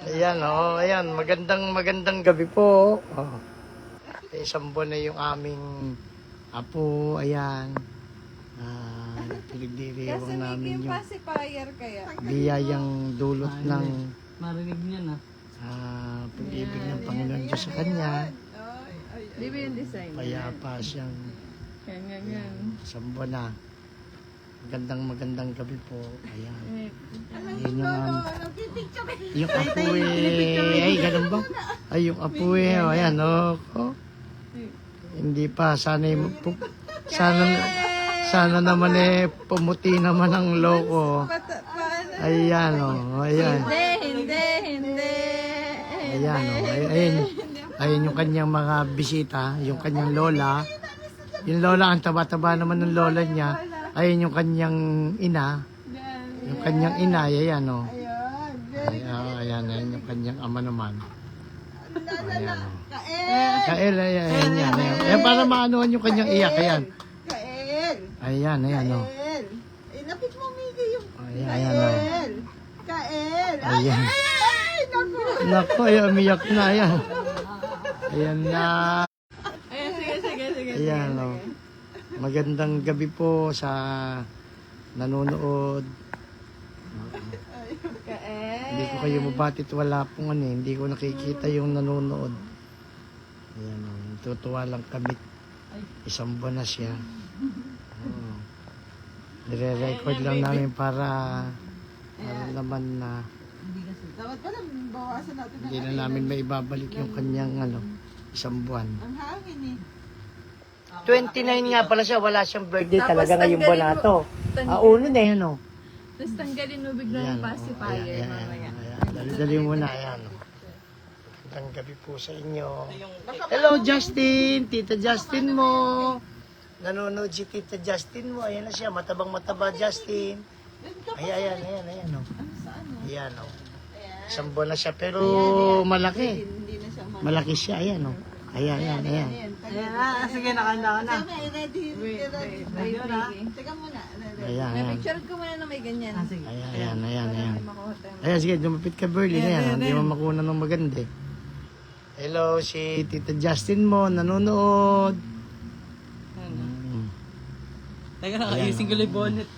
Ayan, oh, ayan. Magandang gabi po. Oh. Isang buwan na yung aming apo. Ayan. Pinagdiriwang namin yung pacifier kaya. biyayang dulot ng Marinig niya na. pag-ibig ng Panginoon Diyos sa kanya. Di ba yung design? Payapa siyang Yan. isang buwan na. Magandang gabi po. Ayan. Yun yung apo ay ganun ba? Ay, yung apo oh, ayan, oh. Hindi pa, sana naman pumuti naman ang loko. Ayan, oh, ayan. Hindi. Ayan, oh, ayun yung kanyang mga bisita, yung kanyang lola. Yung lola, ang taba-taba naman ng lola niya. Ayun yung kanyang ina. Yung kanyang ina, ayan, oh. Ayan yung kanyang ama naman. Ayan, oh. Kael, ayan. Ayan, para maanuhan yung kanyang iyak, ayan. Kael. Ayan, oh. Lapit mo, Miggy, yung... Ayan, oh. Kael. Ayan. Naku. Naku, ayan, umiyak na, ayan. Ayan na. Sige. Ayan, oh. Magandang gabi po sa nanonood. Hindi ko kayo mabatit, wala pong hindi ko nakikita yung nanonood. Ayan, oh. Tutuwa lang kami. Isang buwan na siya. Oh. Nire-record lang namin para naman na Dapat pala, bawasan natin hindi na namin maibabalik yung kanyang isang buwan. ang hangin 29 nga pala siya, wala siyang birthday Tapos talaga ngayong buwan na to. Uno na yun, oh. Tapos tanggalin mo bigla yung pacifier mamaya. Dali muna, ayan. Magandang gabi po sa inyo. Hello, Justin! Tita Justin mo. Nanonood si Tita Justin mo. Ayan na siya, matabang-mataba, Justin. Ayan, oh. Ayan, oh. Isang buwan na siya, pero malaki. Malaki siya, ayan, oh. Ayan. Ayan na, sige, nakanda ka na. Ready. Teka muna. Ayan. Picture ko muna na may ganyan. Sige. Ayan. Makuha tayo. Ayan, sige, dumapit ka, Burley. Ayan, hindi mo makuna ng maganda. Hello, si Tita Justin mo, nanonood. Teka, ayusin ko lang yung bonnet.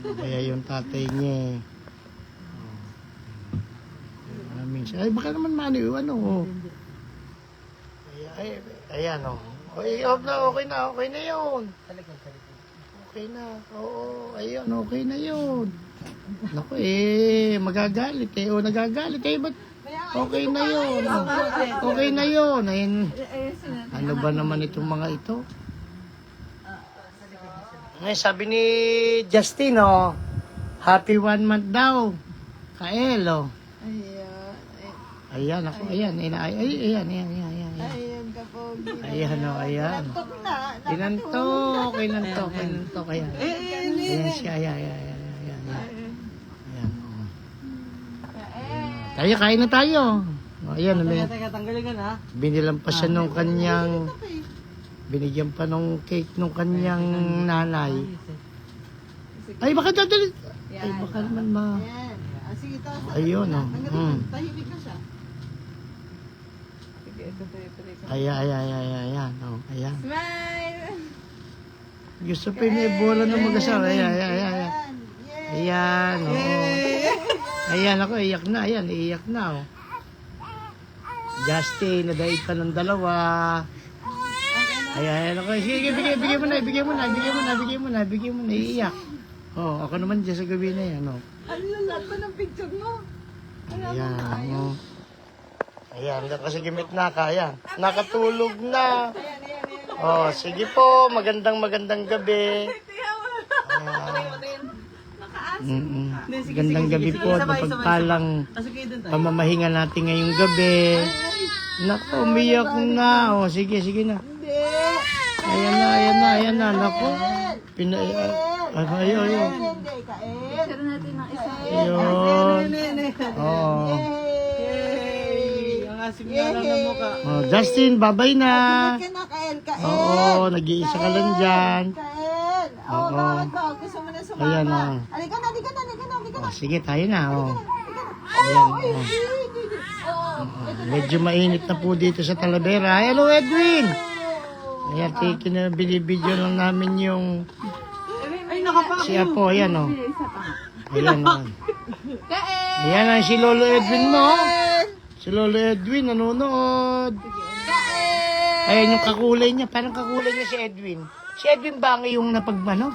Kaya yung tatay niya. Ay, baka naman maniw, ano. Ayan, oh. Okay na yun. Okay na, oo, ayun, okay na yun. Naku, magagalit, o nagagalit, ba't okay na yun, okay na yun. Ayun, ano ba naman itong mga ito? Sabi ni Justin, oh, happy 1 month daw. Kael, oh. Ayan, ako, ayan. Ayan, kapogi. Ayan, oh, ayan. Kinantok, ayan. Ayan siya, ayan. Ayan, oh. Tayo, kain na tayo. Oh, ayan, Teka, tanggalin ka na. binilan pa siya nung kanyang, binigyan pa nung cake nung kanyang nanay. Ay, baka dadali. Ay, baka naman Ayan. Sige, taas. Ayun, oh. Tahimik na siya. Ayan, oh, ayan. Smile! Gusto pa yung may bola ng mag-asawa. Ayan. Yay. Ayan, oh. Ayan ako, iyak na, oh. Justin, nadaig pa ng dalawa. Ayan ako. Sige, bigay mo na, iiyak. Oh, ako naman dyan sa gabi na yan, oh. Ano yung lahat ba ng picture mo? Ayan, oh. Ayan, kasi gimit na ka, ayan. Nakatulog na. Oh, sige po, magandang gabi. Gandang gabi po at mapagpalang pamamahinga natin ngayong gabi. Naku, umiyak na. O, sige na. Ayan na. Naku. Ayun. Picture natin ng isa. Ayun. Oh. Ang asim na lang ng mukha. Oh, Justin, babay na. Kael. Oo, nag-iisa ka lang dyan. Kael. Oo. Bakit ba? Gusto mo na sumama? Ayan na. Halika na. Oh, sige, tayo na. Oh. Ayan, oh. Medyo mainit na po dito sa Talavera. Hello, Edwin! Ayan, binibidyo lang namin yung Ay, nakapako. si Apo. Ayan, oh. Ayan, oh. Kain! Ayan ang si Lolo Edwin mo. Si Lolo Edwin nanonood. Ayan yung kakulay niya. Parang kakulay niya si Edwin. Si Edwin ba ang yung napagmano?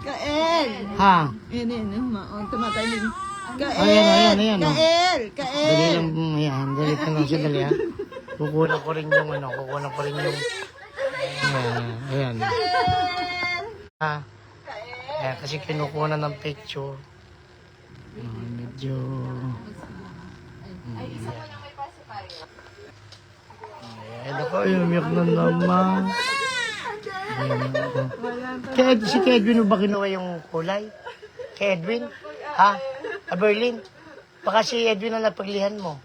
Kael. Ha? Ayan, tumatalim. Kael. Ayan, oh. Kael. Dali Kael. lang, ayan. Dali ka lang siya, dali ha. Kukunan ko rin yung Ayan. Ha? Ayan, kasi kinukunan ng picture. Medyo... Ayan ako, umiyak na naman. Si Edwin mo ba kinuha yung kulay? Kay Edwin? Ha? Berlin? Baka si Edwin ang napaglihan mo.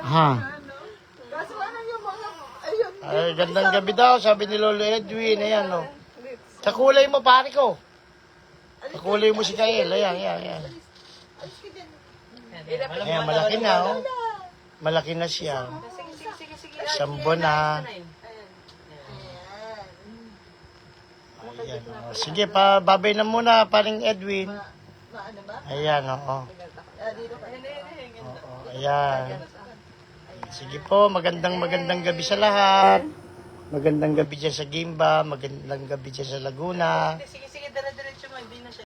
Ha? Ay, gandang gabi daw, sabi ni Lolo Edwin. Ayan, no. Kakulay mo, pare ko. Kakulay mo si Kael. Ayan. Ayan, malaki na, oh. Malaki na siya. Isang buwan na. Ayan, oh. Sige, babay na muna, paring Edwin. Ayan, oo. Ayan. Sige po, magandang gabi sa lahat. Magandang gabi dyan sa Gimba, magandang gabi dyan sa Laguna. Sige, dire-diretso mo, hindi na siya.